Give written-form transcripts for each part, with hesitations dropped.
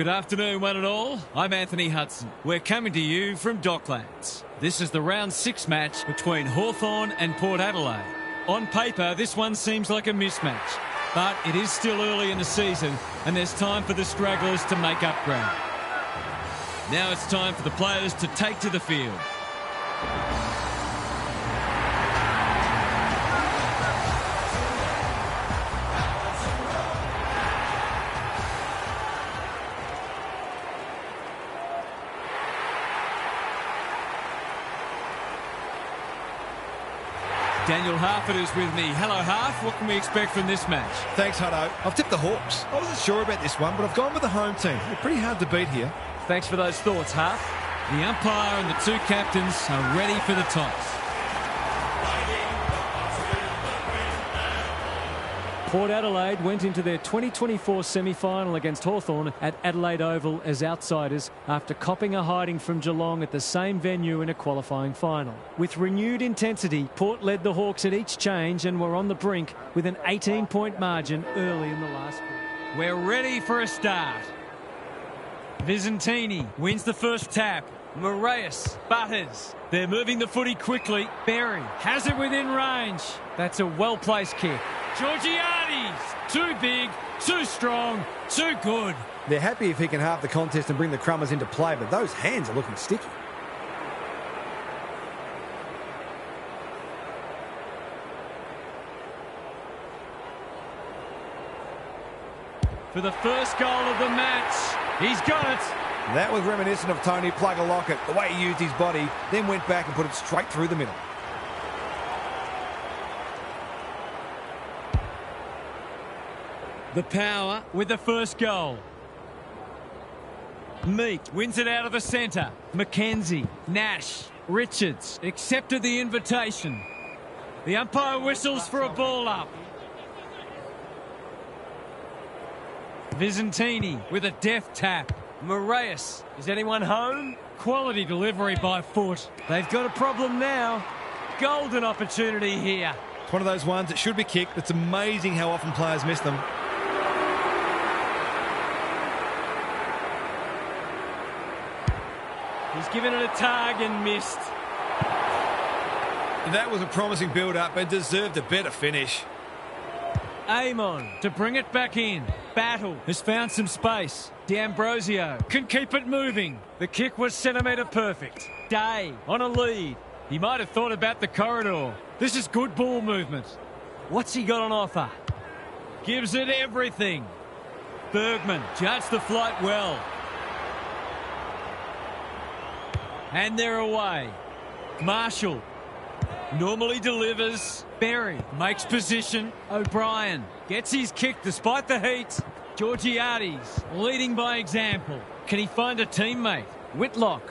Good afternoon, one and all. I'm Anthony Hudson. We're coming to you from Docklands. This is the round 6 match between Hawthorn and Port Adelaide. On paper, this one seems like a mismatch, but it is still early in the season and there's time for the stragglers to make up ground. Now it's time for the players to take to the field. Daniel Harford is with me. Hello, Harf. What can we expect from this match? Thanks, Hutto. I've tipped the Hawks. I wasn't sure about this one, but I've gone with the home team. They're pretty hard to beat here. Thanks for those thoughts, Harf. The umpire and the two captains are ready for the toss. Port Adelaide went into their 2024 semi-final against Hawthorn at Adelaide Oval as outsiders after copping a hiding from Geelong at the same venue in a qualifying final. With renewed intensity, Port led the Hawks at each change and were on the brink with an 18-point margin early in the last quarter. We're ready for a start. Visentini wins the first tap. Moraes butters. They're moving the footy quickly. Berry has it within range. That's a well-placed kick. Georgiades, too big, too strong, too good. They're happy if he can halve the contest and bring the Crummers into play, but those hands are looking sticky. For the first goal of the match, he's got it. That was reminiscent of Tony Plugger-Lockett, the way he used his body, then went back and put it straight through the middle. The power with the first goal. Meek wins it out of the centre. McKenzie, Nash, Richards accepted the invitation. The umpire whistles for a ball up. Visentini with a deft tap. Moraes, is anyone home? Quality delivery by foot. They've got a problem now. Golden opportunity here. It's one of those ones that should be kicked. It's amazing how often players miss them. He's given it a tug and missed. That was a promising build-up and deserved a better finish. Amon to bring it back in. Battle has found some space. D'Ambrosio can keep it moving. The kick was centimetre perfect. Day on a lead. He might have thought about the corridor. This is good ball movement. What's he got on offer? Gives it everything. Bergman judged the flight well. And they're away. Marshall normally delivers. Berry makes position. O'Brien gets his kick despite the heat. Georgiades leading by example. Can he find a teammate? Whitlock.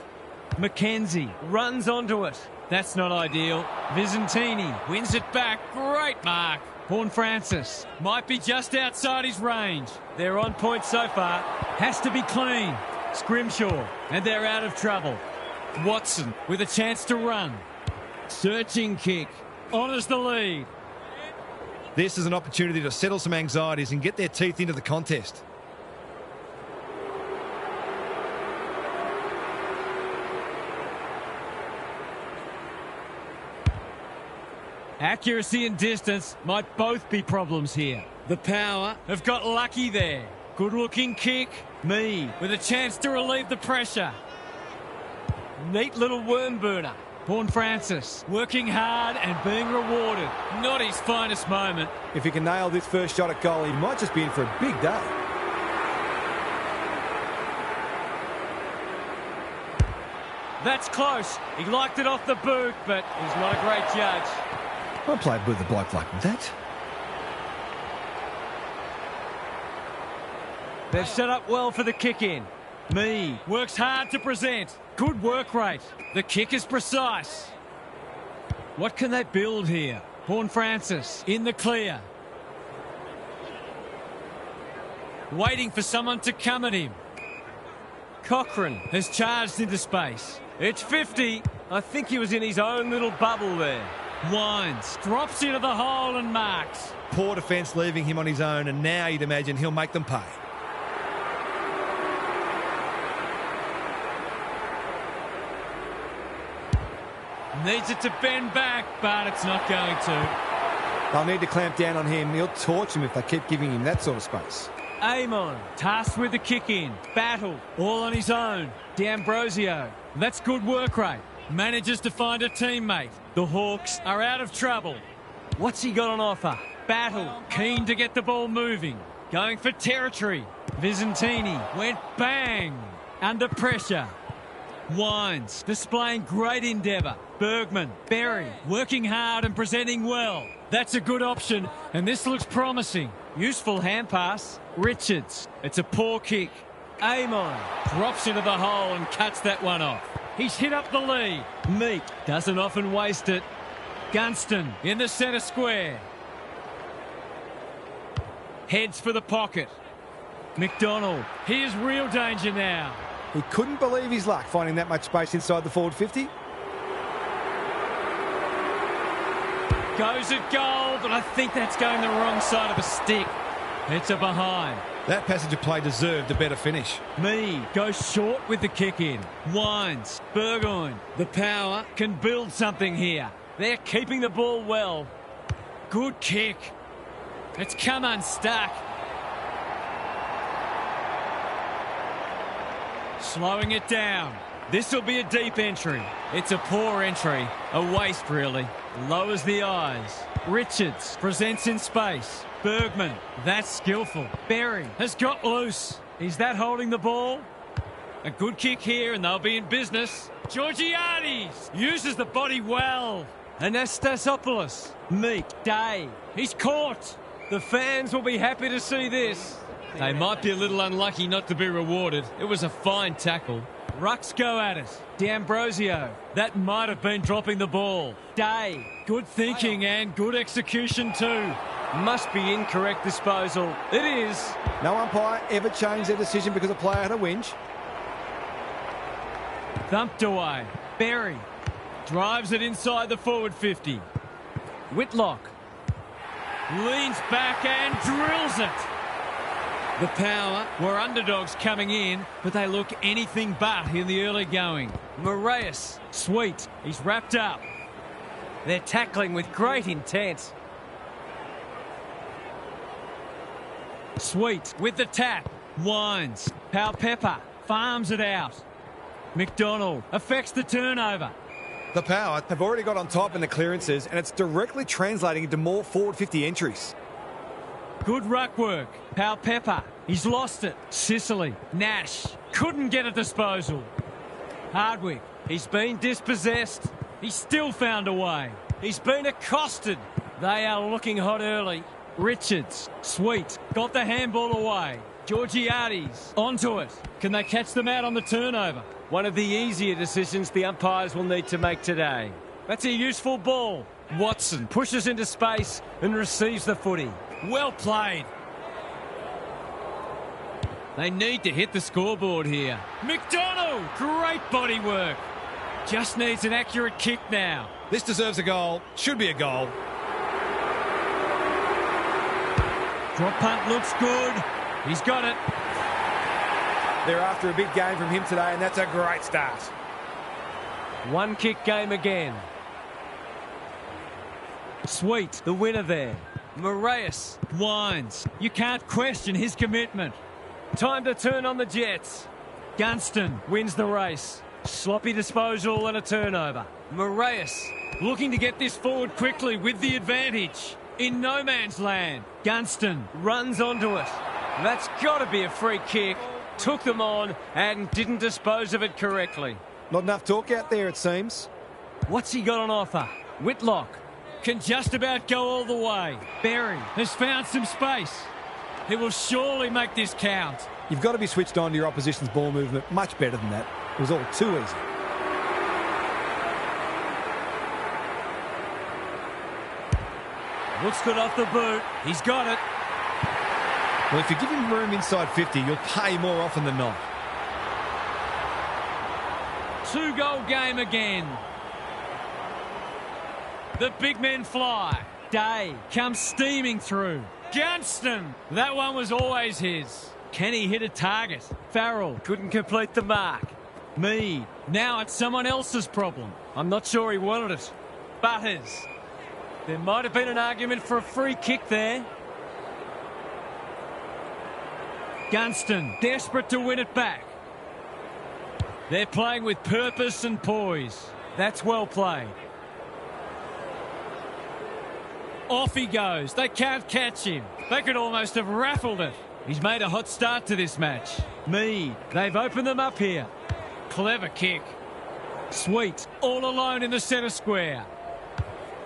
McKenzie runs onto it. That's not ideal. Visentini wins it back. Great mark. Horn Francis might be just outside his range. They're on point so far. Has to be clean. Scrimshaw. And they're out of trouble. Watson with a chance to run. Searching kick. Honours the lead. This is an opportunity to settle some anxieties and get their teeth into the contest. Accuracy and distance might both be problems here. The power have got lucky there. Good looking kick. Mee with a chance to relieve the pressure. Neat little worm burner. Horn Francis working hard and being rewarded. Not his finest moment. If he can nail this first shot at goal, he might just be in for a big day. That's close. He liked it off the boot, but he's not a great judge. I played with a bloke like that. They've set up well for the kick-in. Mee works hard to present. Good work rate. The kick is precise. What can they build here? Horn Francis in the clear. Waiting for someone to come at him. Cochrane has charged into space. It's 50. I think he was in his own little bubble there. Wines drops into the hole and marks. Poor defence leaving him on his own, and now you'd imagine he'll make them pay. Needs it to bend back, but it's not going to. They'll need to clamp down on him. He'll torch him if they keep giving him that sort of space. Amon, tasked with the kick in. Battle, all on his own. D'Ambrosio, that's good work rate. Manages to find a teammate. The Hawks are out of trouble. What's he got on offer? Battle, keen to get the ball moving. Going for territory. Visentini went bang. Under pressure. Wines, displaying great endeavour. Bergman, Berry, working hard and presenting well. That's a good option, and this looks promising. Useful hand pass. Richards, it's a poor kick. Amon drops into the hole and cuts that one off. He's hit up the lead. Meat doesn't often waste it. Gunston in the centre square. Heads for the pocket. McDonald, here's real danger now. He couldn't believe his luck finding that much space inside the forward 50. Goes at goal, but I think that's going the wrong side of a stick. It's a behind. That passage of play deserved a better finish. Mead goes short with the kick in. Wines, Burgoyne, the power can build something here. They're keeping the ball well. Good kick. It's come unstuck. Slowing it down. This will be a deep entry. It's a poor entry. A waste, really. Lowers the eyes. Richards presents in space. Bergman, that's skillful. Berry has got loose. Is that holding the ball? A good kick here and they'll be in business. Georgiades uses the body well. Anastasopoulos. Meek. Day. He's caught. The fans will be happy to see this. They might be a little unlucky not to be rewarded. It was a fine tackle. Rucks go at it. D'Ambrosio. That might have been dropping the ball. Day. Good thinking and good execution too. Must be incorrect disposal. It is. No umpire ever changed their decision because a player had a whinge. Thumped away. Berry. Drives it inside the forward 50. Whitlock. Leans back and drills it. The power were underdogs coming in, but they look anything but in the early going. Moraes, sweet. He's wrapped up. They're tackling with great intent. Sweet with the tap. Wines. Pepper farms it out. McDonald affects the turnover. The power have already got on top in the clearances, and it's directly translating into more forward 50 entries. Good ruck work. Pepper. He's lost it. Sicily. Nash. Couldn't get a disposal. Hardwick. He's been dispossessed. He's still found a way. He's been accosted. They are looking hot early. Richards. Sweet. Got the handball away. Georgiades. Onto it. Can they catch them out on the turnover? One of the easier decisions the umpires will need to make today. That's a useful ball. Watson pushes into space and receives the footy. Well played. They need to hit the scoreboard here. McDonald, great body work. Just needs an accurate kick now. This deserves a goal. Should be a goal. Drop punt looks good. He's got it. They're after a big game from him today, and that's a great start. One kick game again. Sweet, the winner there. Moraes, Wines. You can't question his commitment. Time to turn on the Jets. Gunston wins the race. Sloppy disposal and a turnover. Moraes looking to get this forward quickly with the advantage. In no man's land. Gunston runs onto it. That's got to be a free kick. Took them on and didn't dispose of it correctly. Not enough talk out there, it seems. What's he got on offer? Whitlock can just about go all the way. Berry has found some space. He will surely make this count. You've got to be switched on to your opposition's ball movement much better than that. It was all too easy. Looks good off the boot. He's got it. Well, if you give him room inside 50, you'll pay more often than not. 2-goal game again. The big men fly. Day comes steaming through. Gunston. That one was always his. Can he hit a target? Farrell couldn't complete the mark. Mead. Now it's someone else's problem. I'm not sure he wanted it. Butters. There might have been an argument for a free kick there. Gunston, desperate to win it back. They're playing with purpose and poise. That's well played. Off he goes. They can't catch him. They could almost have raffled it. He's made a hot start to this match. Mead. They've opened them up here. Clever kick. Sweet. All alone in the centre square.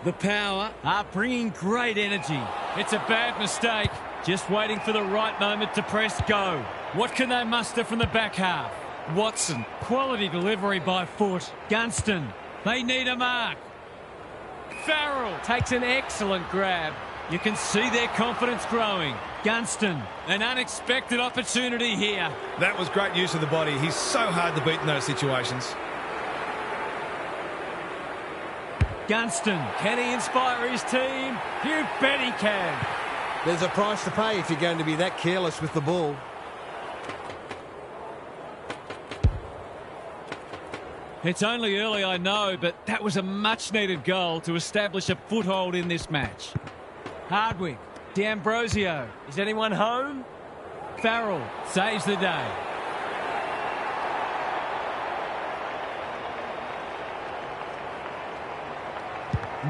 The Power are bringing great energy. It's a bad mistake. Just waiting for the right moment to press go. What can they muster from the back half? Watson. Quality delivery by foot. Gunston. They need a mark. Farrell takes an excellent grab. You can see their confidence growing. Gunston. An unexpected opportunity here. That was great use of the body. He's so hard to beat in those situations. Gunston. Can he inspire his team? You bet he can. There's a price to pay if you're going to be that careless with the ball. It's only early, I know, but that was a much-needed goal to establish a foothold in this match. Hardwick. D'Ambrosio. Is anyone home? Farrell saves the day.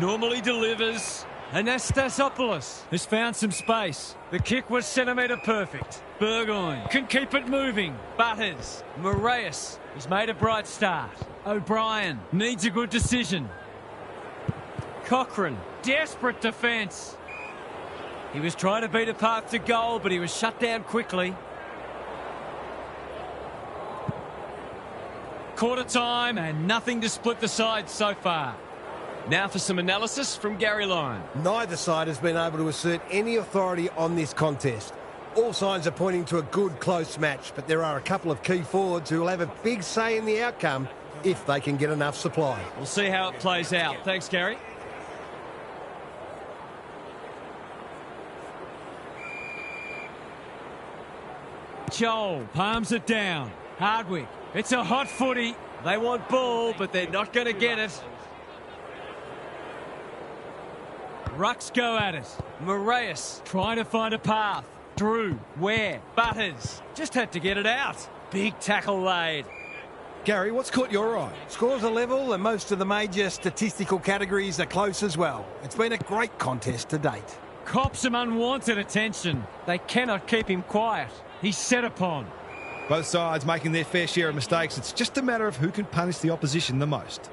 Normally delivers. Anastasopoulos has found some space. The kick was centimetre perfect. Burgoyne can keep it moving. Butters. Moraes has made a bright start. O'Brien needs a good decision. Cochrane. Desperate defence. He was trying to beat a path to goal, but he was shut down quickly. Quarter time and nothing to split the sides so far. Now for some analysis from Gary Lyon. Neither side has been able to assert any authority on this contest. All signs are pointing to a good, close match, but there are a couple of key forwards who will have a big say in the outcome if they can get enough supply. We'll see how it plays out. Thanks, Gary. Joel palms it down. Hardwick. It's a hot footy. They want ball, but they're not going to get it. Rucks go at it. Moraes trying to find a path. Drew, where? Butters. Just had to get it out. Big tackle laid. Gary, what's caught your eye? Scores are level and most of the major statistical categories are close as well. It's been a great contest to date. Cops some unwanted attention. They cannot keep him quiet. He's set upon. Both sides making their fair share of mistakes. It's just a matter of who can punish the opposition the most.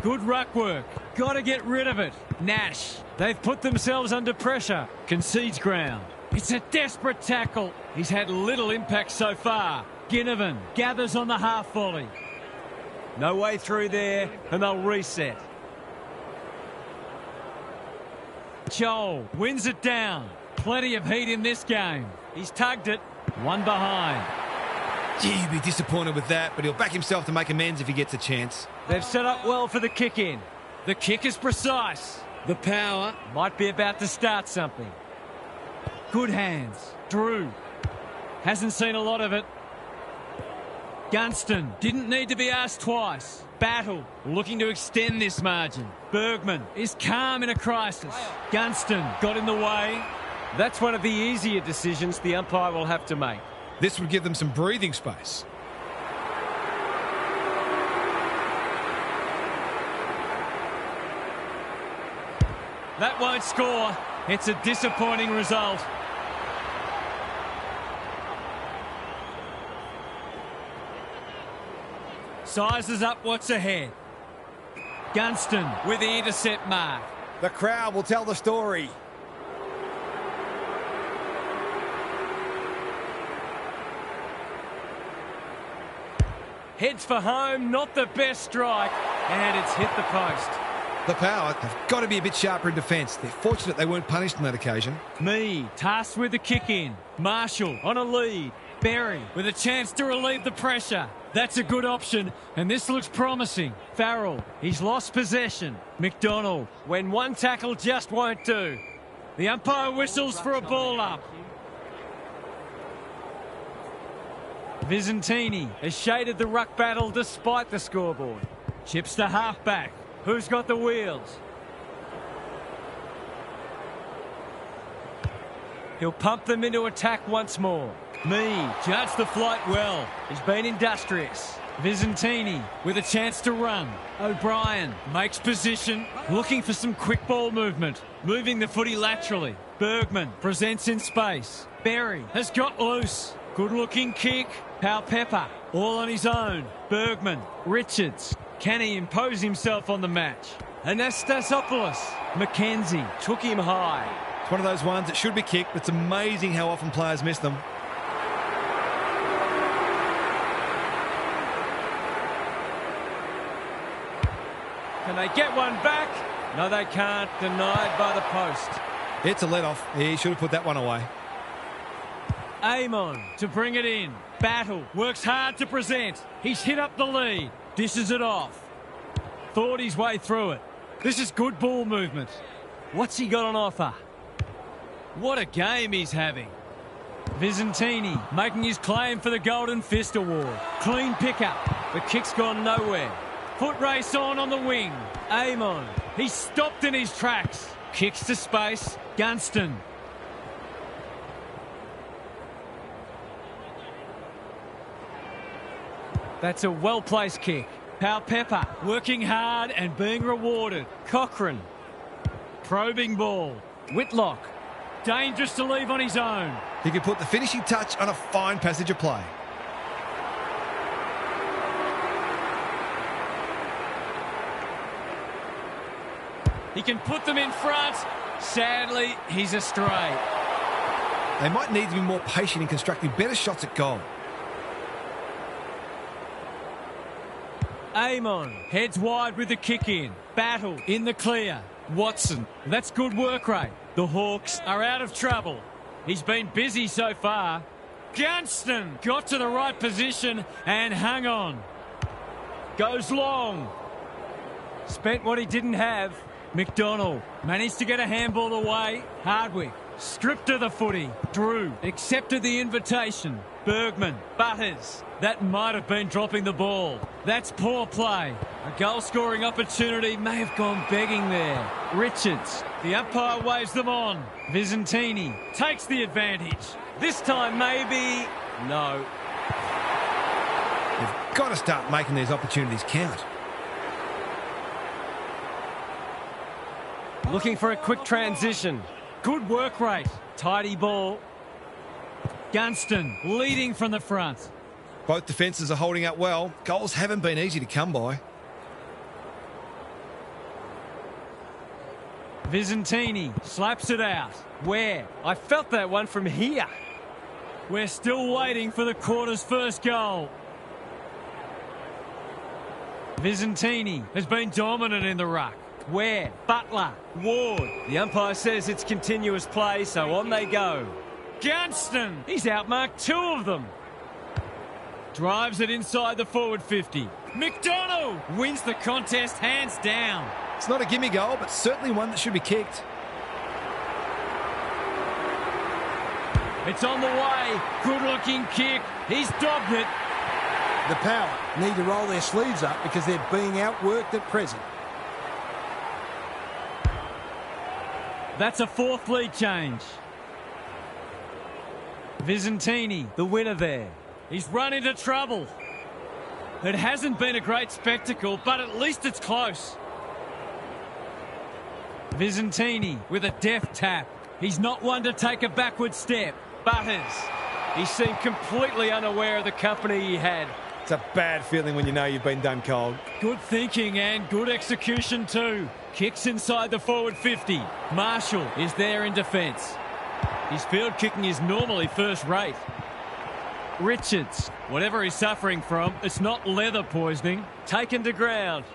Good ruck work. Got to get rid of it. Nash. They've put themselves under pressure. Concedes ground. It's a desperate tackle. He's had little impact so far. Ginnivan gathers on the half volley. No way through there, and they'll reset. Joel wins it down. Plenty of heat in this game. He's tugged it. One behind. Gee, he'd be disappointed with that, but he'll back himself to make amends if he gets a chance. They've set up well for the kick in. The kick is precise. The Power might be about to start something. Good hands. Drew hasn't seen a lot of it. Gunston didn't need to be asked twice. Battle looking to extend this margin. Bergman is calm in a crisis. Gunston got in the way. That's one of the easier decisions the umpire will have to make. This would give them some breathing space. That won't score. It's a disappointing result. Sizes up what's ahead. Gunston with the intercept mark. The crowd will tell the story. Heads for home, not the best strike, and it's hit the post. The Power have got to be a bit sharper in defence. They're fortunate they weren't punished on that occasion. Mead tasked with the kick in. Marshall on a lead. Berry with a chance to relieve the pressure. That's a good option, and this looks promising. Farrell, he's lost possession. McDonald, when one tackle just won't do. The umpire whistles for a ball up. Visentini has shaded the ruck battle despite the scoreboard. Chips to halfback. Who's got the wheels? He'll pump them into attack once more. Judged the flight well. He's been industrious. Visentini with a chance to run. O'Brien makes position, looking for some quick ball movement. Moving the footy laterally. Bergman presents in space. Berry has got loose. Good looking kick. Pepper all on his own. Bergman, Richards. Can he impose himself on the match? Anastasopoulos. McKenzie took him high. It's one of those ones that should be kicked, but it's amazing how often players miss them. Can they get one back? No, they can't. Denied by the post. It's a let-off. He should have put that one away. Amon to bring it in. Battle works hard to present. He's hit up the lead. Dishes it off. Thought his way through it. This is good ball movement. What's he got on offer? What a game he's having. Visentini making his claim for the Golden Fist Award. Clean pickup. The kick's gone nowhere. Foot race on the wing. Amon. He's stopped in his tracks. Kicks to space. Gunston. That's a well-placed kick. Pepper working hard and being rewarded. Cochrane. Probing ball. Whitlock. Dangerous to leave on his own. He could put the finishing touch on a fine passage of play. He can put them in front. Sadly, he's astray. They might need to be more patient in constructing better shots at goal. Amon heads wide with the kick in. Battle in the clear. Watson. That's good work rate. The Hawks are out of trouble. He's been busy so far. Gunston got to the right position and hung on. Goes long. Spent what he didn't have. McDonald managed to get a handball away. Hardwick stripped of the footy. Drew accepted the invitation. Bergman, Butters. That might have been dropping the ball. That's poor play. A goal-scoring opportunity may have gone begging there. Richards. The umpire waves them on. Visentini takes the advantage. This time maybe... No. You've got to start making these opportunities count. Looking for a quick transition. Good work rate. Tidy ball. Gunston leading from the front. Both defences are holding up well. Goals haven't been easy to come by. Visentini slaps it out. Where? I felt that one from here. We're still waiting for the quarter's first goal. Visentini has been dominant in the ruck. Where? Butler. Ward. The umpire says it's continuous play, so on they go. Gunston. He's outmarked two of them. Drives it inside the forward 50. McDonald wins the contest hands down. It's not a gimme goal, but certainly one that should be kicked. It's on the way. Good-looking kick. He's dogged it. The Power need to roll their sleeves up because they're being outworked at present. That's a fourth lead change. Visentini, the winner there. He's run into trouble. It hasn't been a great spectacle, but at least it's close. Visentini with a deft tap. He's not one to take a backward step. Butters. He seemed completely unaware of the company he had. It's a bad feeling when you know you've been done cold. Good thinking and good execution too. Kicks inside the forward 50. Marshall is there in defence. His field kicking is normally first rate. Richards, whatever he's suffering from, it's not leather poisoning. Taken to ground.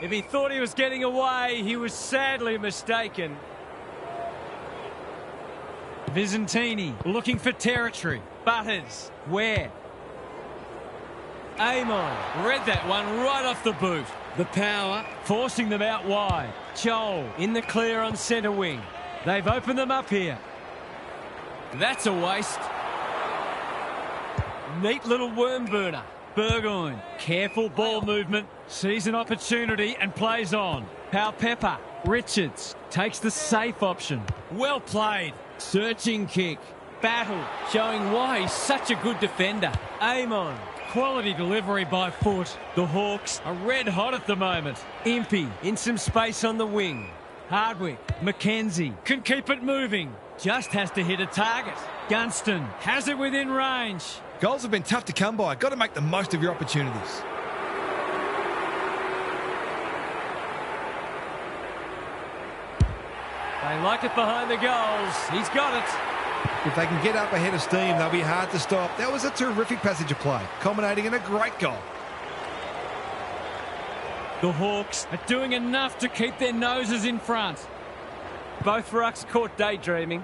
If he thought he was getting away, he was sadly mistaken. Visentini looking for territory. Butters, where? Amon read that one right off the boot. The Power forcing them out wide. Chol in the clear on centre wing. They've opened them up here. That's a waste. Neat little worm burner. Burgoyne, careful ball movement, sees an opportunity and plays on. Pepper. Richards takes the safe option. Well played. Searching kick. Battle, showing why he's such a good defender. Amon, quality delivery by foot. The Hawks are red hot at the moment. Impey in some space on the wing. Hardwick, McKenzie can keep it moving. Just has to hit a target. Gunston has it within range. Goals have been tough to come by. Got to make the most of your opportunities. They like it behind the goals. He's got it. If they can get up ahead of steam, they'll be hard to stop. That was a terrific passage of play, culminating in a great goal. The Hawks are doing enough to keep their noses in front. Both rucks caught daydreaming.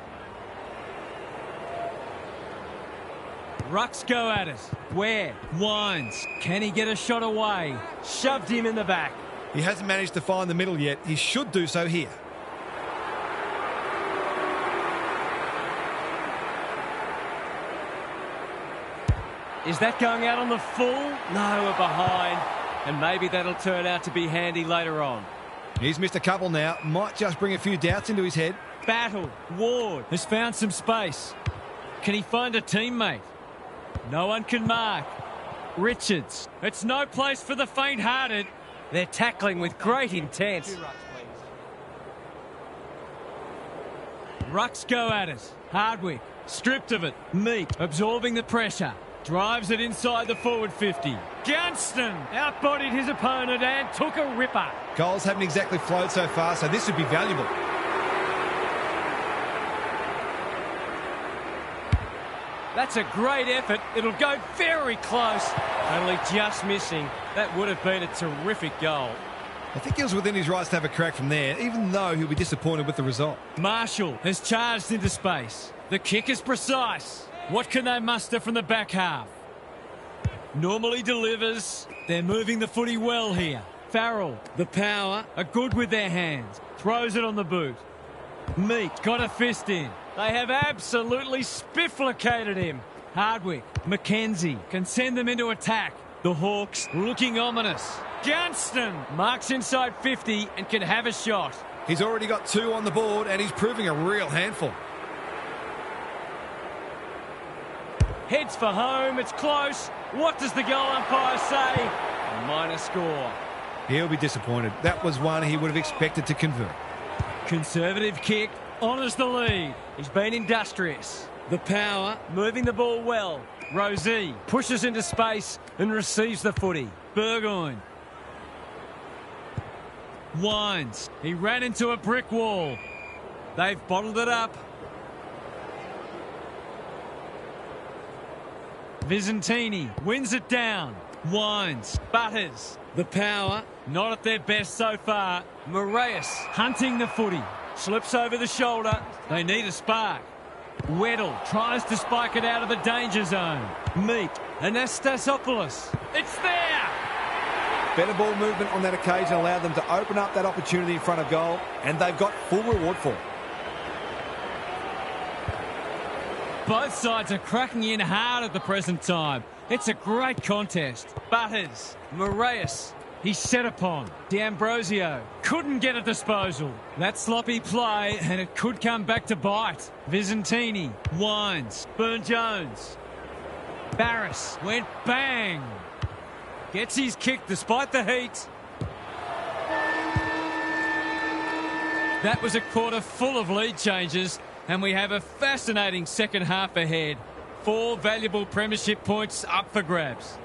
Rucks go at it. Where? Wines. Can he get a shot away? Shoved him in the back. He hasn't managed to find the middle yet. He should do so here. Is that going out on the full? No, we're behind. And maybe that'll turn out to be handy later on. He's missed a couple now. Might just bring a few doubts into his head. Battle. Ward has found some space. Can he find a teammate? No one can mark. Richards. It's no place for the faint-hearted. They're tackling with great intent. Rucks go at it. Hardwick. Stripped of it. Meek absorbing the pressure. Drives it inside the forward 50. Gunston outbodied his opponent and took a ripper. Goals haven't exactly flowed so far, so this would be valuable. That's a great effort. It'll go very close. Only just missing. That would have been a terrific goal. I think he was within his rights to have a crack from there, even though he'll be disappointed with the result. Marshall has charged into space. The kick is precise. What can they muster from the back half? Normally delivers. They're moving the footy well here. Farrell, the power, are good with their hands. Throws it on the boot. Meek got a fist in. They have absolutely spifflicated him. Hardwick, McKenzie can send them into attack. The Hawks looking ominous. Gunston marks inside 50 and can have a shot. He's already got 2 on the board and he's proving a real handful. Heads for home, it's close. What does the goal umpire say? A minor score. He'll be disappointed. That was one he would have expected to convert. Conservative kick, honours the lead. He's been industrious. The power, moving the ball well. Rosie pushes into space and receives the footy. Burgoyne. Wines. He ran into a brick wall. They've bottled it up. Vizentini wins it down. Wines. Butters. The power, not at their best so far. Moraes hunting the footy. Slips over the shoulder. They need a spark. Weddle tries to spike it out of the danger zone. Meek. Anastasopoulos. It's there! Better ball movement on that occasion allowed them to open up that opportunity in front of goal, and they've got full reward for it. Both sides are cracking in hard at the present time. It's a great contest. Butters, Moraes, he's set upon. D'Ambrosio couldn't get a disposal. That sloppy play, and it could come back to bite. Vizentini, Wines, Burne-Jones. Barris went bang. Gets his kick despite the heat. That was a quarter full of lead changes. And we have a fascinating second half ahead. 4 valuable premiership points up for grabs.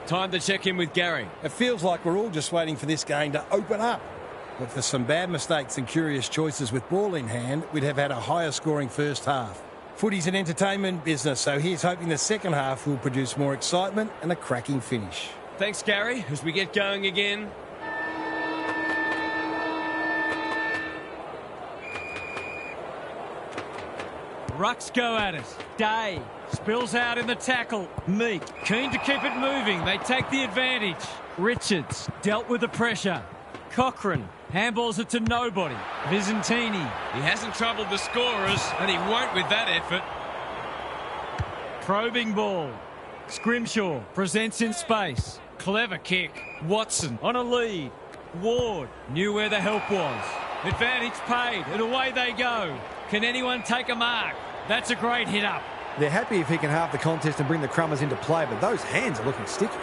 Time to check in with Gary. It feels like we're all just waiting for this game to open up. But for some bad mistakes and curious choices with ball in hand, we'd have had a higher scoring first half. Footy's an entertainment business, so here's hoping the second half will produce more excitement and a cracking finish. Thanks, Gary, as we get going again. Rucks go at it. Day spills out in the tackle. Meek keen to keep it moving. They take the advantage. Richards dealt with the pressure. Cochrane handballs it to nobody. Vizentini. He hasn't troubled the scorers, and he won't with that effort. Probing ball. Scrimshaw presents in space. Clever kick. Watson on a lead. Ward knew where the help was. Advantage paid, and away they go. Can anyone take a mark? That's a great hit up. They're happy if he can halve the contest and bring the Crummers into play, but those hands are looking sticky.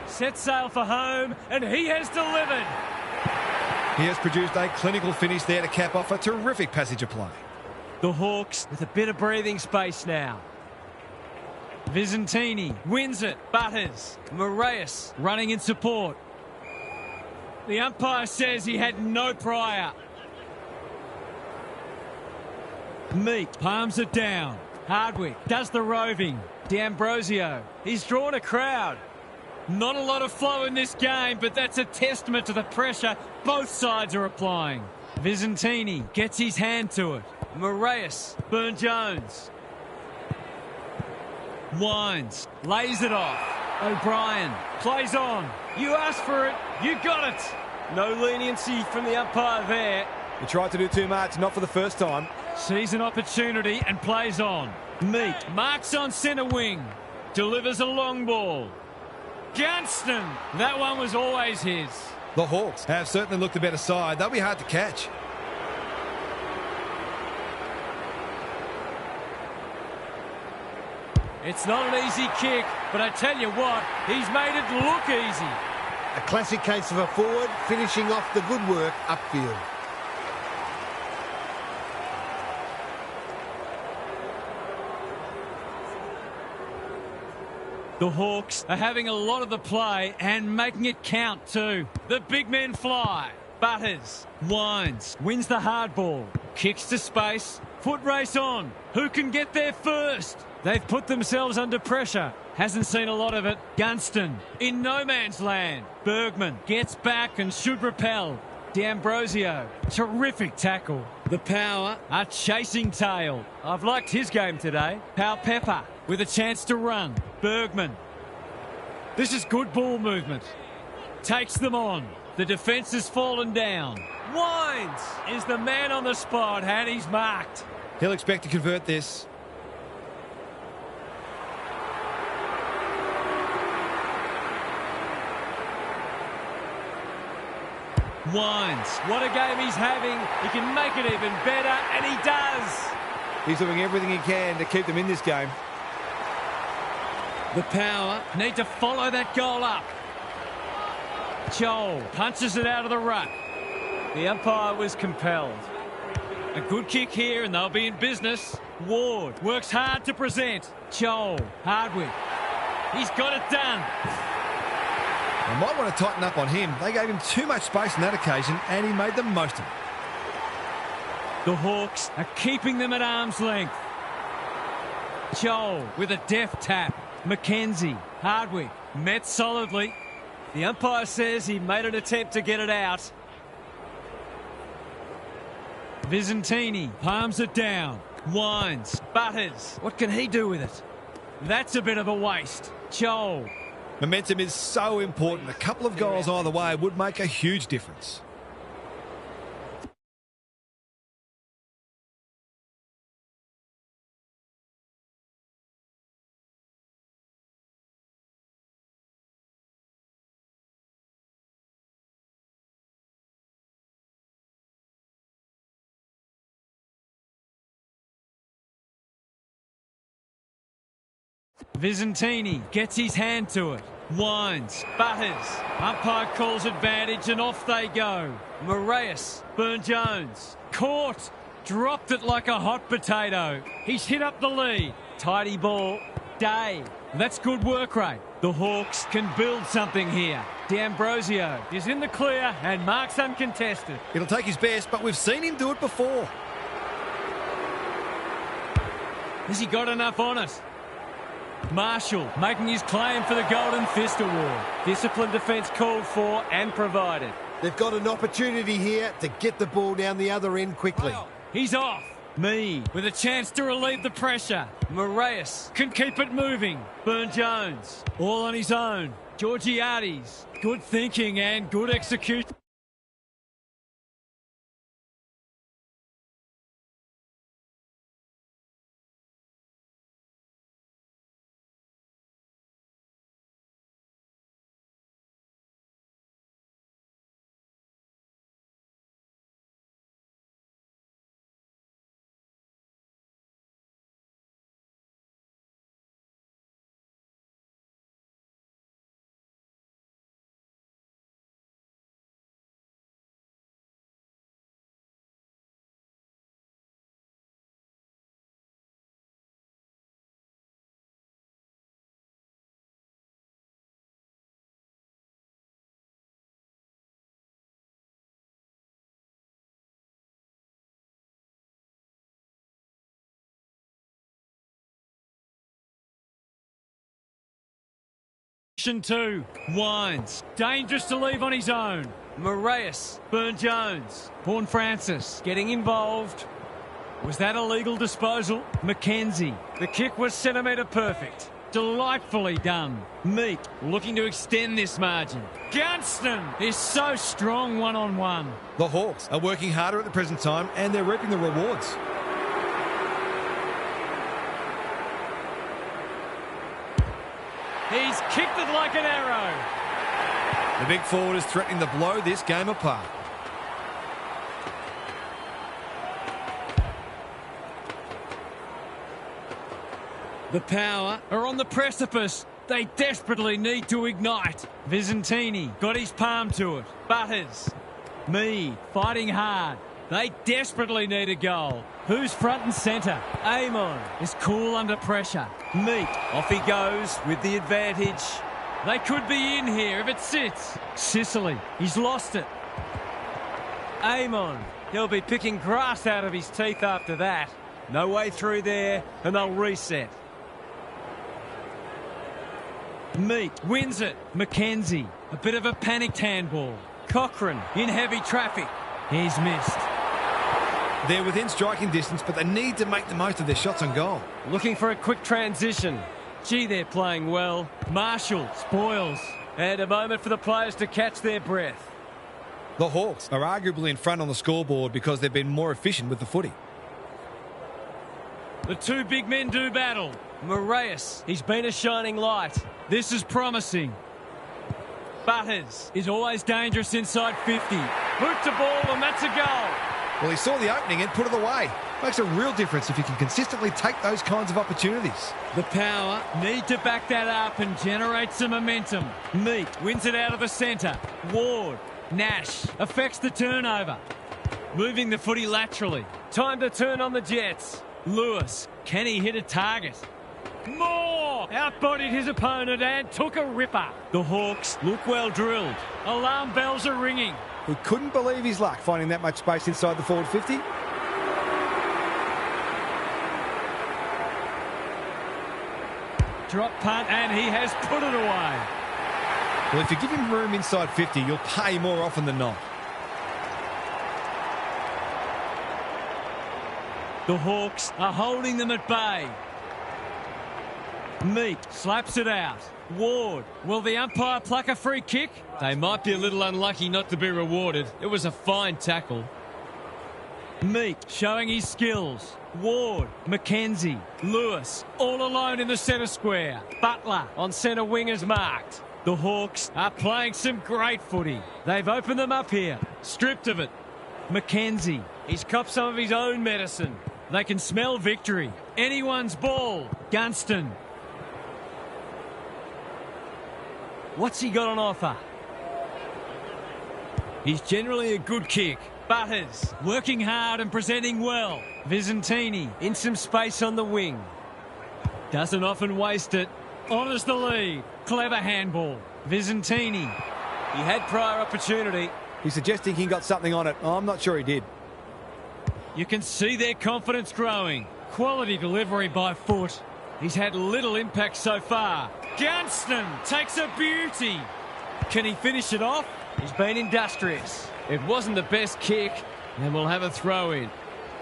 Set sail for home, and he has delivered. He has produced a clinical finish there to cap off a terrific passage of play. The Hawks with a bit of breathing space now. Visentini wins it. Butters. Moraes running in support. The umpire says he had no prior. Meat palms it down. Hardwick does the roving. D'Ambrosio. He's drawn a crowd. Not a lot of flow in this game, but that's a testament to the pressure both sides are applying. Visentini gets his hand to it. Moraes. Burne-Jones. Wines. Lays it off. O'Brien plays on. You asked for it. You got it. No leniency from the umpire there. He tried to do too much, not for the first time. Sees an opportunity and plays on. Meat marks on centre wing. Delivers a long ball. Gunston. That one was always his. The Hawks have certainly looked the better side. They'll be hard to catch. It's not an easy kick, but I tell you what, he's made it look easy. A classic case of a forward finishing off the good work upfield. The Hawks are having a lot of the play and making it count too. The big men fly. Butters. Wines. Wins the hard ball. Kicks to space. Foot race on. Who can get there first? They've put themselves under pressure. Hasn't seen a lot of it. Gunston in no man's land. Bergman gets back and should repel. D'Ambrosio. Terrific tackle. The Power are chasing tail. I've liked his game today. Pau Pepper with a chance to run. Bergman. This is good ball movement. Takes them on. The defence has fallen down. Wines is the man on the spot and he's marked. He'll expect to convert this. Wines. What a game he's having. He can make it even better, and he does. He's doing everything he can to keep them in this game. The Power need to follow that goal up. Joel punches it out of the ruck. The umpire was compelled. A good kick here, and they'll be in business. Ward works hard to present. Joel. Hardwick. He's got it done. They might want to tighten up on him. They gave him too much space on that occasion, and he made the most of it. The Hawks are keeping them at arm's length. Joel with a deft tap. Mackenzie. Hardwick. Met solidly. The umpire says he made an attempt to get it out. Visentini palms it down. Wines. Butters. What can he do with it? That's a bit of a waste. Joel. Momentum is so important. A couple of goals either way would make a huge difference. Visentini gets his hand to it. Wines. Butters. Umpire calls advantage and off they go. Moraes. Burne-Jones. Caught. Dropped it like a hot potato. He's hit up the lead. Tidy ball. Day. That's good work rate. The Hawks can build something here. D'Ambrosio is in the clear and marks uncontested. It'll take his best, but we've seen him do it before. Has he got enough on it? Marshall making his claim for the Golden Fist Award. Disciplined defence called for and provided. They've got an opportunity here to get the ball down the other end quickly. He's off. Mead with a chance to relieve the pressure. Moraes can keep it moving. Burne-Jones all on his own. Georgiades. Good thinking and good execution. Possession 2. Wines. Dangerous to leave on his own. Moraes. Burn-Jones. Horne-Francis getting involved. Was that a legal disposal? Mackenzie. The kick was centimetre perfect. Delightfully done. Meek looking to extend this margin. Gunston is so strong one-on-one. The Hawks are working harder at the present time and they're reaping the rewards. He's kicked it like an arrow. The big forward is threatening to blow this game apart. The Power are on the precipice. They desperately need to ignite. Visentini got his palm to it. Butters. Mead fighting hard. They desperately need a goal. Who's front and centre? Amon is cool under pressure. Meat. Off he goes with the advantage. They could be in here if it sits. Sicily. He's lost it. Amon. He'll be picking grass out of his teeth after that. No way through there, and they'll reset. Meat wins it. Mackenzie. A bit of a panicked handball. Cochrane in heavy traffic. He's missed. They're within striking distance, but they need to make the most of their shots on goal. Looking for a quick transition. Gee, they're playing well. Marshall spoils. And a moment for the players to catch their breath. The Hawks are arguably in front on the scoreboard because they've been more efficient with the footy. The two big men do battle. Moraes, he's been a shining light. This is promising. Butters is always dangerous inside 50. Boot the ball and that's a goal. Well, he saw the opening and put it away. Makes a real difference if you can consistently take those kinds of opportunities. The Power need to back that up and generate some momentum. Meek wins it out of the centre. Ward. Nash affects the turnover. Moving the footy laterally. Time to turn on the Jets. Lewis, can he hit a target? Moore outbodied his opponent and took a ripper. The Hawks look well drilled. Alarm bells are ringing. He couldn't believe his luck finding that much space inside the forward 50. Drop punt and he has put it away. Well, if you give him room inside 50, you'll pay more often than not. The Hawks are holding them at bay. Meek slaps it out. Ward, will the umpire pluck a free kick? They might be a little unlucky not to be rewarded. It was a fine tackle. Meek showing his skills. Ward, Mackenzie, Lewis, all alone in the centre square. Butler on centre wing is marked. The Hawks are playing some great footy. They've opened them up here. Stripped of it. Mackenzie, he's copped some of his own medicine. They can smell victory. Anyone's ball. Gunston. What's he got on offer? He's generally a good kick. Butters working hard and presenting well. Visentini in some space on the wing. Doesn't often waste it. Honours the lead. Clever handball. Visentini. He had prior opportunity. He's suggesting he got something on it. I'm not sure he did. You can see their confidence growing. Quality delivery by foot. He's had little impact so far. Gunston takes a beauty. Can he finish it off? He's been industrious. It wasn't the best kick, and we'll have a throw in.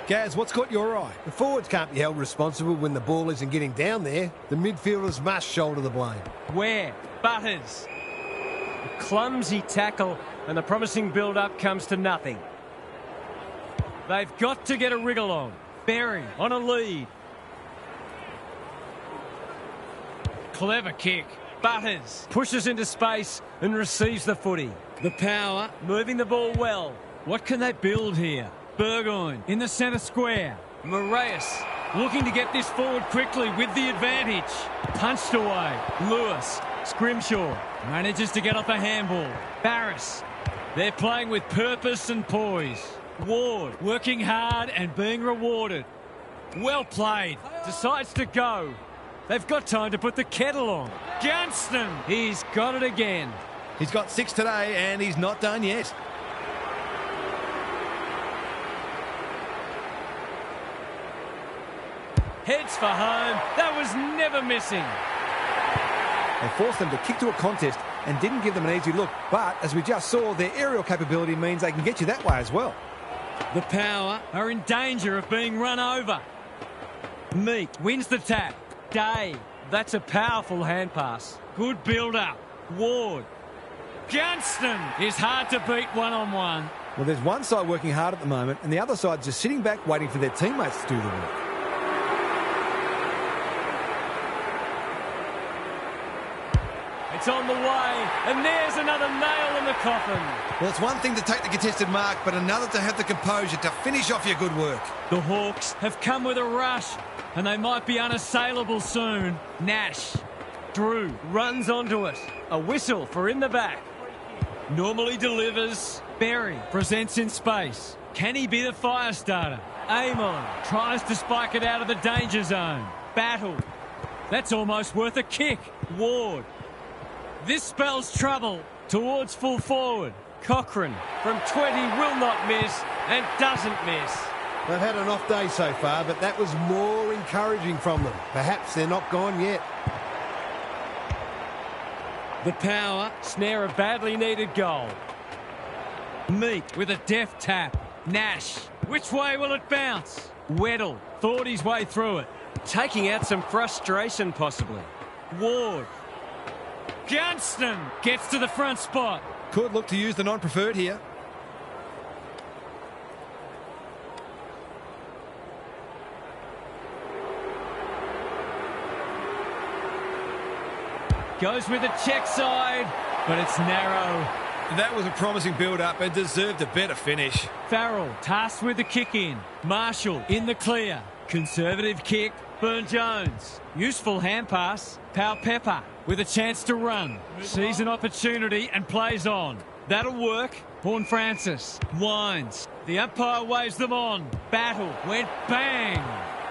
Gaz, what's caught your eye? The forwards can't be held responsible when the ball isn't getting down there. The midfielders must shoulder the blame. Where? Butters. A clumsy tackle, and the promising build-up comes to nothing. They've got to get a wriggle on. Berry on a lead. Clever kick. Butters pushes into space and receives the footy. The Power moving the ball well. What can they build here? Burgoyne in the centre square. Moraes looking to get this forward quickly with the advantage. Punched away. Lewis. Scrimshaw manages to get off a handball. Barris. They're playing with purpose and poise. Ward working hard and being rewarded. Well played. Decides to go. They've got time to put the kettle on. Gunston, he's got it again. He's got 6 today and he's not done yet. Heads for home. That was never missing. They forced them to kick to a contest and didn't give them an easy look. But, as we just saw, their aerial capability means they can get you that way as well. The Power are in danger of being run over. Meek wins the tap. Day. That's a powerful hand pass. Good build-up. Ward. Gunston is hard to beat one-on-one. Well, there's one side working hard at the moment, and the other side just sitting back waiting for their teammates to do the work. It's on the way, and there's another nail in the coffin. Well, it's one thing to take the contested mark, but another to have the composure to finish off your good work. The Hawks have come with a rush, and they might be unassailable soon. Nash. Drew runs onto it. A whistle for in the back. Normally delivers. Berry presents in space. Can he be the fire starter? Amon tries to spike it out of the danger zone. Battle. That's almost worth a kick. Ward. This spells trouble towards full forward. Cochrane from 20 will not miss and doesn't miss. They've had an off day so far, but that was more encouraging from them. Perhaps they're not gone yet. The Power snare a badly needed goal. Meek with a deft tap. Nash. Which way will it bounce? Weddle thought his way through it. Taking out some frustration possibly. Ward. Gunston gets to the front spot. Could look to use the non-preferred here. Goes with the check side, but it's narrow. That was a promising build-up and deserved a better finish. Farrell tasked with the kick in. Marshall in the clear. Conservative kick. Burn-Jones. Useful hand pass. Pepper with a chance to run. Sees an opportunity and plays on. That'll work. Horne-Francis winds. The umpire waves them on. Battle went bang.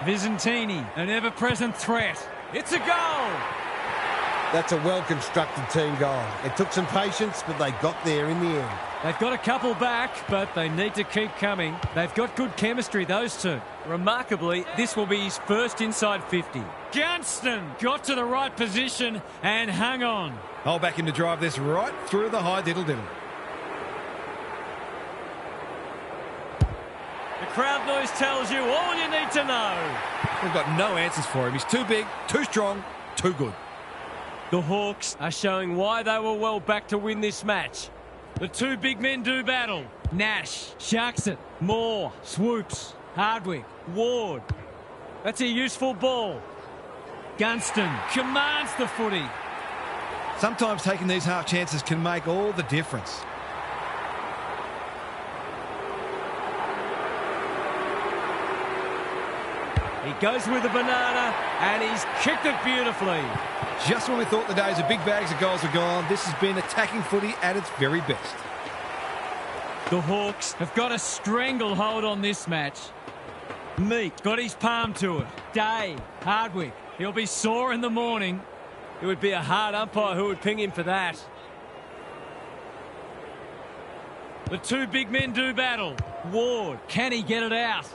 Visentini, an ever-present threat. It's a goal. That's a well-constructed team goal. It took some patience, but they got there in the end. They've got a couple back, but they need to keep coming. They've got good chemistry, those two. Remarkably, this will be his first inside 50. Gunston got to the right position and hung on. I'll back him to drive this right through the high diddle-diddle. The crowd noise tells you all you need to know. We've got no answers for him. He's too big, too strong, too good. The Hawks are showing why they were well back to win this match. The two big men do battle. Nash sharks it. Moore swoops. Hardwick. Ward. That's a useful ball. Gunston commands the footy. Sometimes taking these half chances can make all the difference. He goes with the banana and he's kicked it beautifully. Just when we thought the days of big bags of goals were gone, this has been attacking footy at its very best. The Hawks have got a stranglehold on this match. Meek got his palm to it. Day, Hardwick, he'll be sore in the morning. It would be a hard umpire who would ping him for that. The two big men do battle. Ward, can he get it out?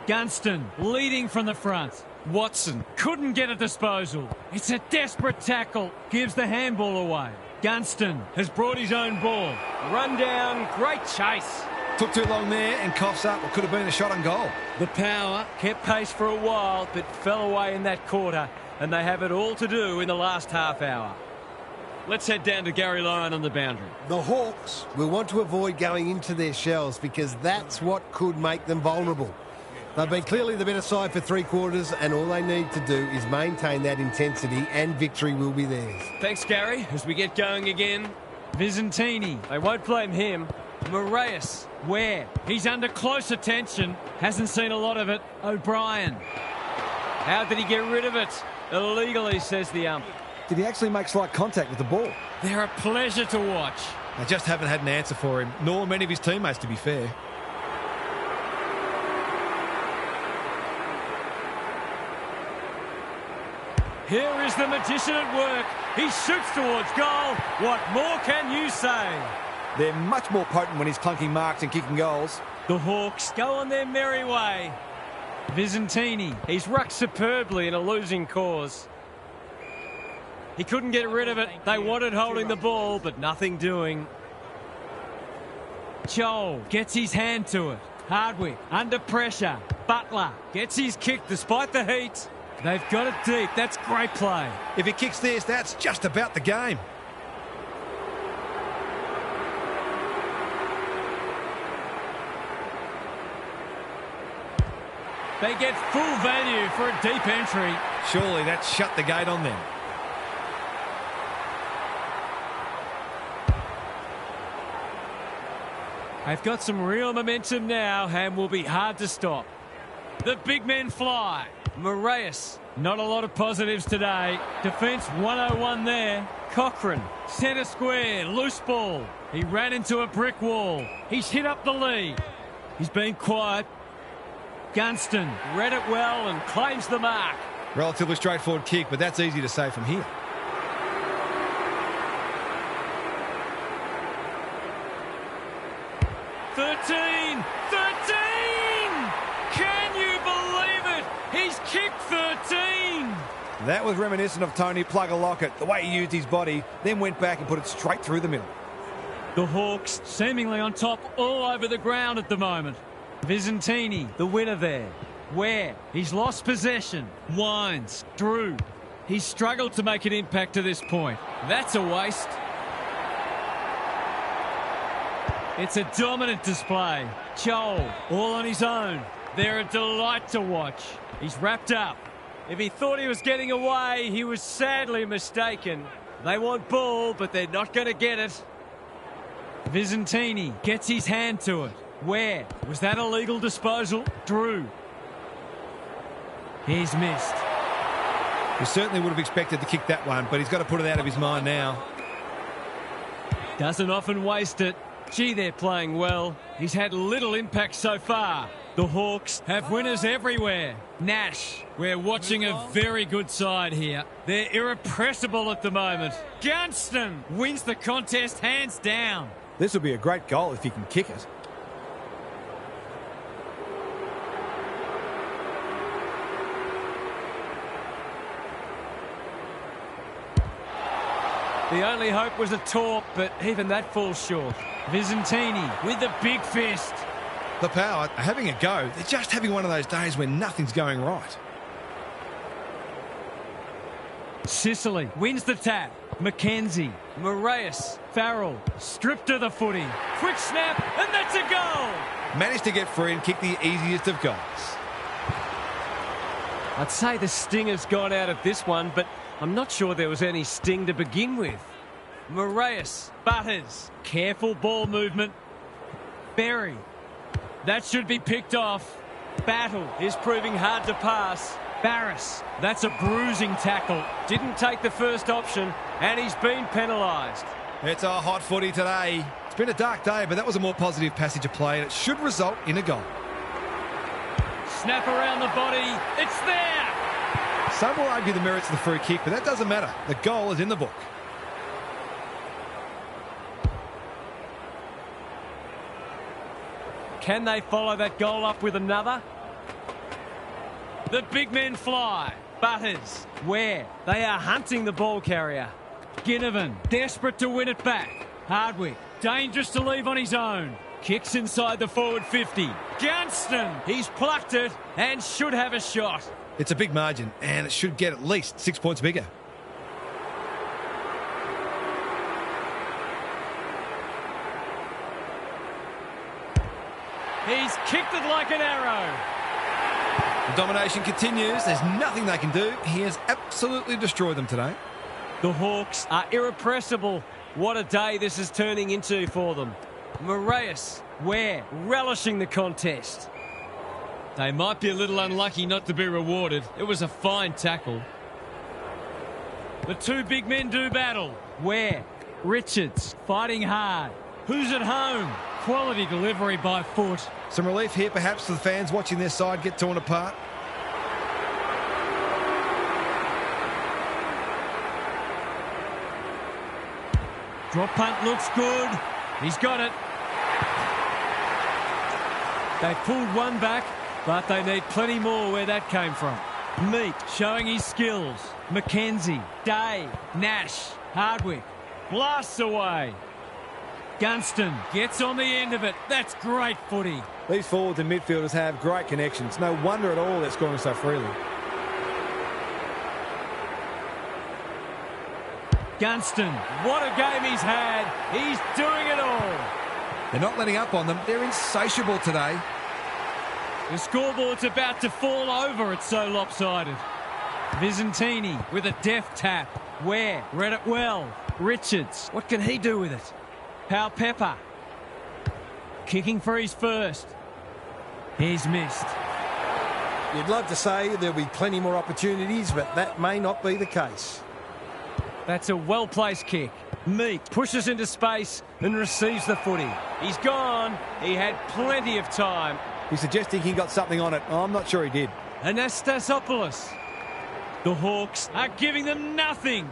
Gunston leading from the front. Watson couldn't get a disposal. It's a desperate tackle. Gives the handball away. Gunston has brought his own ball. Run down, great chase. Took too long there and coughs up what could have been a shot on goal. The Power kept pace for a while but fell away in that quarter, and they have it all to do in the last half hour. Let's head down to Gary Lyon on the boundary. The Hawks will want to avoid going into their shells because that's what could make them vulnerable. They've been clearly the better side for three quarters, and all they need to do is maintain that intensity, and victory will be theirs. Thanks, Gary. As we get going again, Visentini. They won't blame him. Moraes, where? He's under close attention. Hasn't seen a lot of it. O'Brien. How did he get rid of it? Illegally, says the ump. Did he actually make slight contact with the ball? They're a pleasure to watch. They just haven't had an answer for him, nor many of his teammates, to be fair. Here is the magician at work. He shoots towards goal. What more can you say? They're much more potent when he's clunking marks and kicking goals. The Hawks go on their merry way. Visentini, he's rucked superbly in a losing cause. He couldn't get rid of it. They wanted holding the ball, but nothing doing. Joel gets his hand to it. Hardwick under pressure. Butler gets his kick despite the heat. They've got it deep. That's great play. If he kicks this, that's just about the game. They get full value for a deep entry. Surely that shut the gate on them. They've got some real momentum now and will be hard to stop. The big men fly. Moraes, not a lot of positives today. Defence 101 there. Cochrane, centre square, loose ball. He ran into a brick wall. He's hit up the lead. He's been quiet. Gunston read it well and claims the mark. Relatively straightforward kick, but that's easy to say from here. Thirteen! Can you believe it? He's kicked 13! That was reminiscent of Tony Plugger-Lockett, the way he used his body, then went back and put it straight through the middle. The Hawks seemingly on top all over the ground at the moment. Visentini, the winner there. Ware, he's lost possession. Wines, Drew. He's struggled to make an impact to this point. That's a waste. It's a dominant display. Joel, all on his own. They're a delight to watch. He's wrapped up. If he thought he was getting away, he was sadly mistaken. They want ball, but they're not going to get it. Visentini gets his hand to it. Where? Was that a legal disposal? Drew. He's missed. He certainly would have expected to kick that one, but he's got to put it out of his mind now. Doesn't often waste it. Gee, they're playing well. He's had little impact so far. The Hawks have winners everywhere. Nash, we're watching a very good side here. They're irrepressible at the moment. Gunston wins the contest hands down. This will be a great goal if he can kick it. The only hope was a torp, but even that falls short. Visentini with the big fist. The Power are having a go. They're just having one of those days when nothing's going right. Sicily wins the tap. McKenzie, Moraes, Farrell, stripped to the footy. Quick snap, and that's a goal! Managed to get free and kick the easiest of goals. I'd say the sting has gone out of this one, but I'm not sure there was any sting to begin with. Moraes, Butters, careful ball movement. Berry, that should be picked off. Battle is proving hard to pass. Barris, that's a bruising tackle. Didn't take the first option, and he's been penalised. It's a hot footy today. It's been a dark day, but that was a more positive passage of play, and it should result in a goal. Snap around the body. It's there! Some will argue the merits of the free kick, but that doesn't matter. The goal is in the book. Can they follow that goal up with another? The big men fly. Butters, Ware. They are hunting the ball carrier. Ginnivan, desperate to win it back. Hardwick, dangerous to leave on his own. Kicks inside the forward 50. Gunston, he's plucked it and should have a shot. It's a big margin, and it should get at least 6 points bigger. He's kicked it like an arrow. The domination continues. There's nothing they can do. He has absolutely destroyed them today. The Hawks are irrepressible. What a day this is turning into for them. Moraes, Ware, relishing the contest. They might be a little unlucky not to be rewarded. It was a fine tackle. The two big men do battle. Ware, Richards, fighting hard. Who's at home? Quality delivery by foot. Some relief here perhaps for the fans watching their side get torn apart. Drop punt looks good. He's got it. They pulled one back, but they need plenty more where that came from. Meek showing his skills. McKenzie, Day, Nash, Hardwick. Blasts away. Gunston gets on the end of it. That's great footy. These forwards and midfielders have great connections. No wonder at all they're scoring so freely. Gunston, what a game he's had. He's doing it all. They're not letting up on them. They're insatiable today. The scoreboard's about to fall over. It's so lopsided. Visentini with a deft tap. Ware read it well. Richards, what can he do with it? Pau Pepper. Kicking for his first. He's missed. You'd love to say there'll be plenty more opportunities, but that may not be the case. That's a well-placed kick. Meek pushes into space and receives the footy. He's gone. He had plenty of time. He's suggesting he got something on it. Oh, I'm not sure he did. Anastasopoulos. The Hawks are giving them nothing.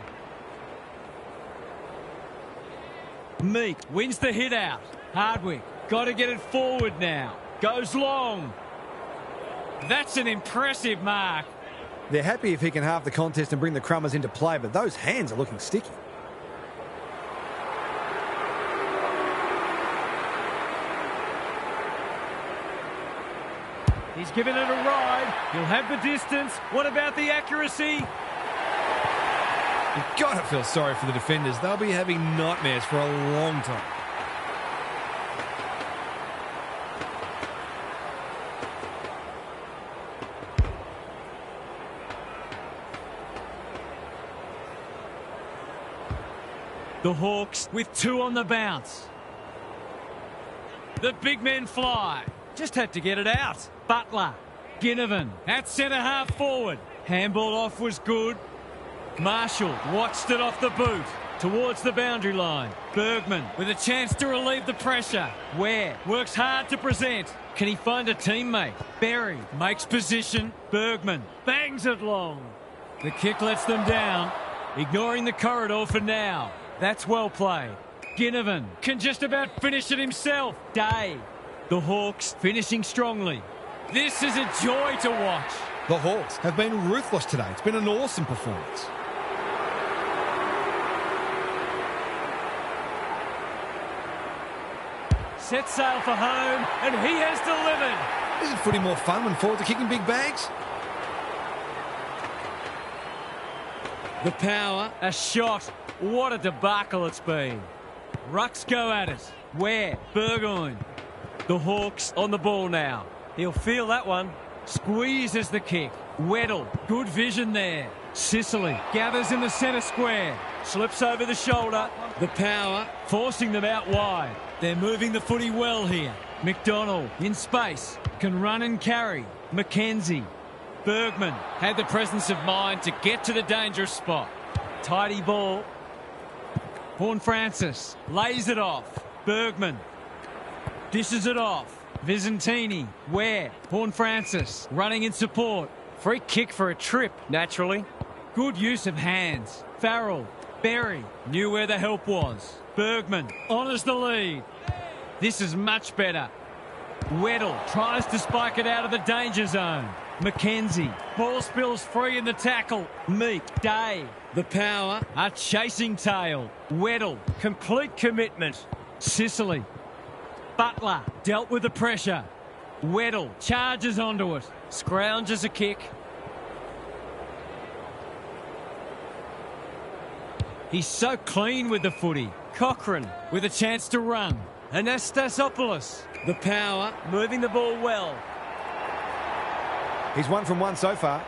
Meek wins the hit out. Hardwick got to get it forward now. Goes long. That's an impressive mark. They're happy if he can halve the contest and bring the Crummers into play, but those hands are looking sticky. He's given it a ride. He'll have the distance. What about the accuracy? You've got to feel sorry for the defenders. They'll be having nightmares for a long time. The Hawks with 2 on the bounce. The big men fly. Just had to get it out. Butler. Ginnivan at centre-half forward. Handball off was good. Marshall watched it off the boot. Towards the boundary line. Bergman with a chance to relieve the pressure. Ware works hard to present. Can he find a teammate? Berry makes position. Bergman bangs it long. The kick lets them down. Ignoring the corridor for now. That's well played. Ginnivan can just about finish it himself. Day. The Hawks finishing strongly. This is a joy to watch. The Hawks have been ruthless today. It's been an awesome performance. Set sail for home, and he has delivered. Isn't footy more fun when forwards are kicking big bags? The power, a shot. What a debacle it's been. Rucks go at it. Ware, Burgoyne. The Hawks on the ball now. He'll feel that one. Squeezes the kick. Weddle, good vision there. Sicily gathers in the centre square. Slips over the shoulder. The power, forcing them out wide. They're moving the footy well here. McDonald in space. Can run and carry. McKenzie. Bergman had the presence of mind to get to the dangerous spot. Tidy ball. Horne-Francis lays it off. Bergman dishes it off. Visentini, Ware, Horne-Francis running in support. Free kick for a trip, naturally. Good use of hands. Farrell, Berry knew where the help was. Bergman honours the lead. This is much better. Weddle tries to spike it out of the danger zone. McKenzie, ball spills free in the tackle. Meek, Day, the power are chasing tail. Weddle, complete commitment. Sicily, Butler dealt with the pressure. Weddle charges onto it. Scrounges a kick. He's so clean with the footy. Cochrane with a chance to run. Anastasopoulos, the power, moving the ball well. He's 1 from 1 so far.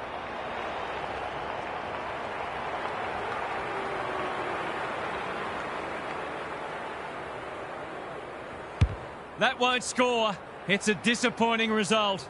That won't score. It's a disappointing result.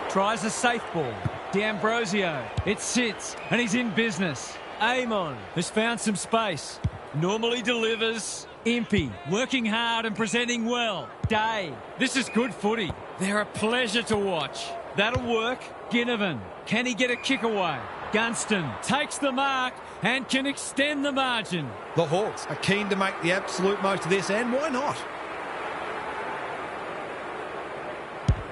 Tries a safe ball. D'Ambrosio. It sits and he's in business. Amon has found some space. Normally delivers. Impey working hard and presenting well. Day. This is good footy. They're a pleasure to watch. That'll work. Ginnivan. Can he get a kick away? Gunston takes the mark and can extend the margin. The Hawks are keen to make the absolute most of this, and why not?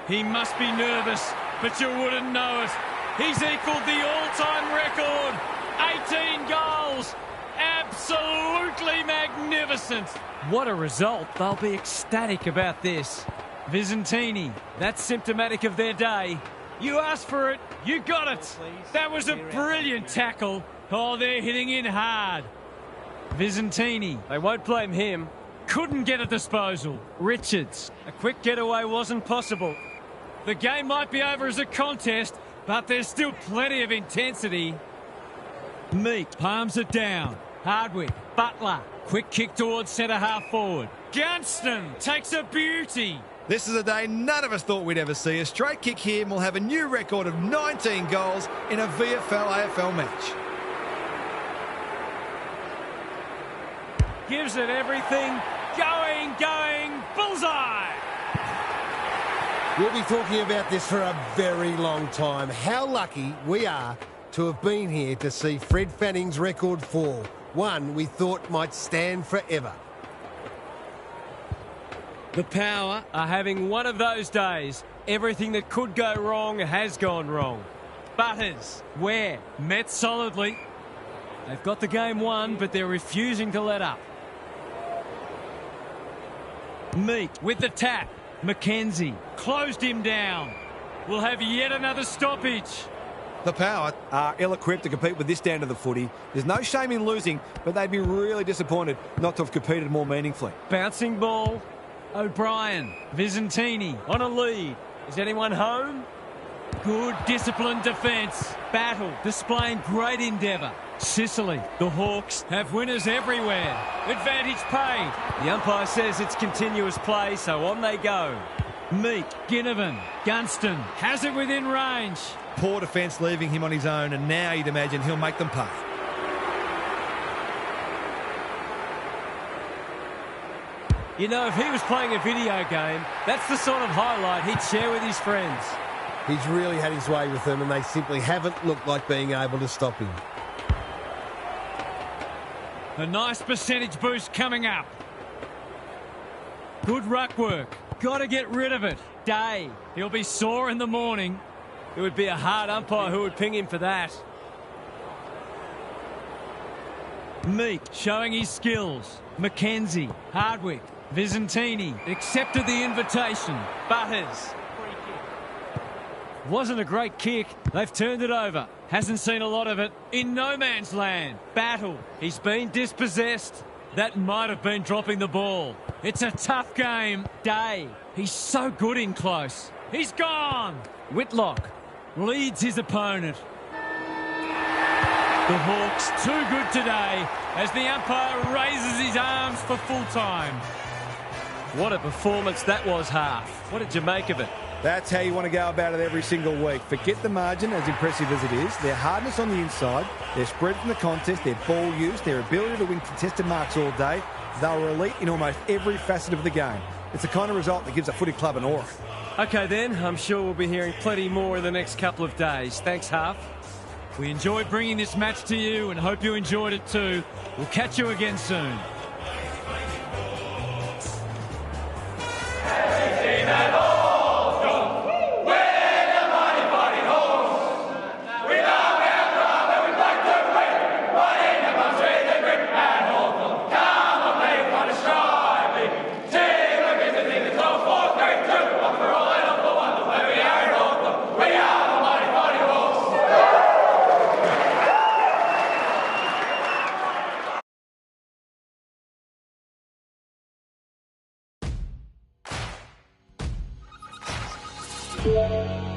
He must be nervous. but you wouldn't know it. He's equalled the all-time record. 18 goals. Absolutely magnificent. What a result. They'll be ecstatic about this. Visentini, that's symptomatic of their day. You asked for it, you got it. That was a brilliant tackle. Oh, they're hitting in hard. Visentini, they won't blame him. Couldn't get a disposal. Richards, a quick getaway wasn't possible. The game might be over as a contest, but there's still plenty of intensity. Meek palms it down. Hardwick, Butler, quick kick towards centre half forward. Gunston takes a beauty. This is a day none of us thought we'd ever see. A straight kick here and we'll have a new record of 19 goals in a VFL AFL match. Gives it everything. Going, bullseye. We'll be talking about this for a very long time. How lucky we are to have been here to see Fred Fanning's record fall. One we thought might stand forever. The Power are having one of those days. Everything that could go wrong has gone wrong. Butters, Ware, met solidly. They've got the game won, but they're refusing to let up. Meek with the tap. Mackenzie closed him down. We'll have yet another stoppage. The Power are ill-equipped to compete with this stand of the footy. There's no shame in losing, but they'd be really disappointed not to have competed more meaningfully. Bouncing ball. O'Brien. Visentini on a lead. Is anyone home? Good disciplined defence. Battle displaying great endeavour. Sicily. The Hawks have winners everywhere. Advantage paid. The umpire says it's continuous play, so on they go. Meek, Ginnivan, Gunston has it within range. Poor defence leaving him on his own, and now you'd imagine he'll make them pay. You know, if he was playing a video game, that's the sort of highlight he'd share with his friends. He's really had his way with them, and they simply haven't looked like being able to stop him. A nice percentage boost coming up. Good ruck work. Got to get rid of it. Day. He'll be sore in the morning. It would be a hard umpire who would ping him for that. Meek showing his skills. Mackenzie. Hardwick. Visentini accepted the invitation. Butters. Wasn't a great kick. They've turned it over. Hasn't seen a lot of it. In no man's land. Battle. He's been dispossessed. That might have been dropping the ball. It's a tough game. Day. He's so good in close. He's gone. Whitlock leads his opponent. The Hawks too good today as the umpire raises his arms for full time. What a performance that was, Half. What did you make of it? That's how you want to go about it every single week. Forget the margin, as impressive as it is. Their hardness on the inside, their spread from the contest, their ball use, their ability to win contested marks all day. They were elite in almost every facet of the game. It's the kind of result that gives a footy club an aura. OK then, I'm sure we'll be hearing plenty more in the next couple of days. Thanks, Half. We enjoyed bringing this match to you and hope you enjoyed it too. We'll catch you again soon. Yeah.